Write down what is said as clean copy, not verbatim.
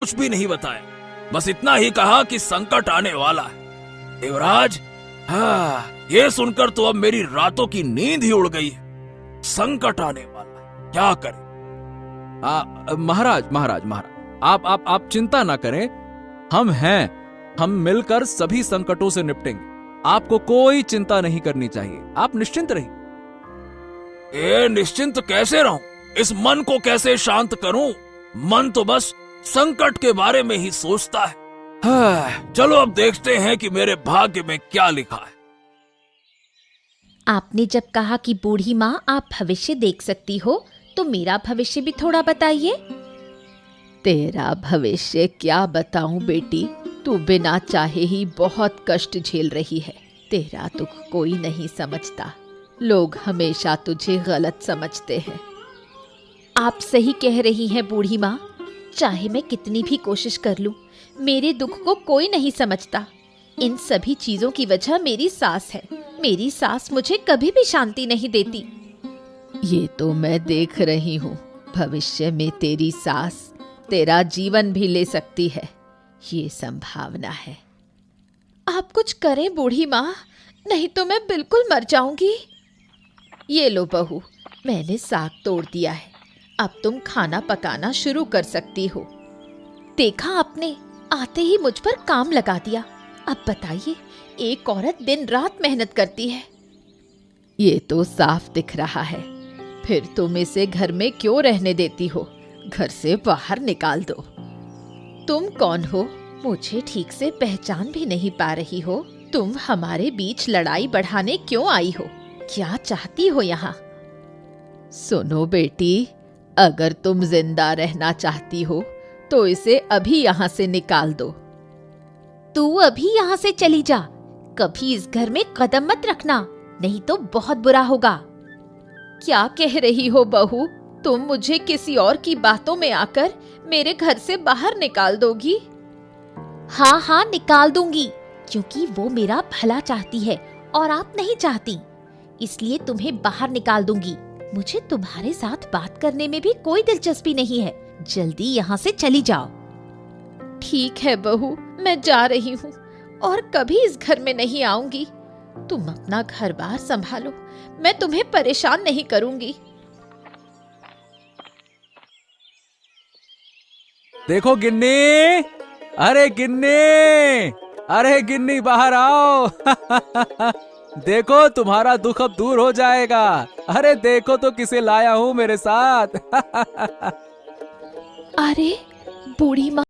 कुछ भी नहीं बताया, बस इतना ही कहा कि संकट आने वाला है। देवराज, हाँ, ये सुनकर तो अब मेरी रातों की नींद ही उड़ गई है। संकट आने वाला है, क्या करें? महाराज महाराज महाराज, आप चिंता ना करें, हम हैं। हम मिलकर सभी संकटों से निपटेंगे। आपको कोई चिंता नहीं करनी चाहिए, आप निश्चिंत रहिए। निश्चिंत कैसे रहूं? इस मन को कैसे शांत करूं? मन तो बस संकट के बारे में ही सोचता है। हाँ, चलो अब देखते हैं कि मेरे भाग्य में क्या लिखा है। आपने जब कहा कि बूढ़ी माँ आप भविष्य देख सकती हो, तो मेरा भविष्य भी थोड़ा बताइए। तेरा भविष्य क्या बताऊं बेटी, तू बिना चाहे ही बहुत कष्ट झेल रही है। तेरा दुख कोई नहीं समझता, लोग हमेशा तुझे गलत समझते हैं। आप सही कह रही हैं बूढ़ी माँ, चाहे मैं कितनी भी कोशिश कर लूं, मेरे दुख को कोई नहीं समझता। इन सभी चीजों की वजह मेरी सास है। मेरी सास मुझे कभी भी शांति नहीं देती। ये तो मैं देख रही हूँ, भविष्य में तेरी सास तेरा जीवन भी ले सकती है, ये संभावना है। आप कुछ करें बूढ़ी माँ, नहीं तो मैं बिल्कुल मर जाऊंगी। ये लो बहू, मैंने साग तोड़ दिया है, अब तुम खाना पकाना शुरू कर सकती हो। देखा आपने, आते ही मुझ पर काम लगा दिया। अब बताइए, एक औरत दिन रात मेहनत करती है। ये तो साफ दिख रहा है, फिर तुम इसे घर में क्यों रहने देती हो? घर से बाहर निकाल दो। तुम कौन हो? मुझे ठीक से पहचान भी नहीं पा रही हो। तुम हमारे बीच लड़ाई बढ़ाने क्यों आई हो? क्या चाहती हो यहाँ? सुनो बेटी, अगर तुम जिंदा रहना चाहती हो तो इसे अभी यहाँ से निकाल दो। तू अभी यहाँ से चली जा, कभी इस घर में कदम मत रखना, नहीं तो बहुत बुरा होगा। क्या कह रही हो बहू? तुम मुझे किसी और की बातों में आकर मेरे घर से बाहर निकाल दोगी? हाँ हाँ, निकाल दूंगी, क्योंकि वो मेरा भला चाहती है और आप नहीं चाहती, इसलिए तुम्हें बाहर निकाल दूंगी। मुझे तुम्हारे साथ बात करने में भी कोई दिलचस्पी नहीं है। जल्दी यहाँ से चली जाओ। ठीक है बहू, मैं जा रही हूँ और कभी इस घर में नहीं आऊंगी। तुम अपना घर बार संभालो, मैं तुम्हें परेशान नहीं करूंगी। देखो गिन्नी, अरे गिन्नी, अरे गिन्नी बाहर आओ। देखो तुम्हारा दुख अब दूर हो जाएगा। अरे देखो तो किसे लाया हूँ मेरे साथ। अरे बूढ़ी माँ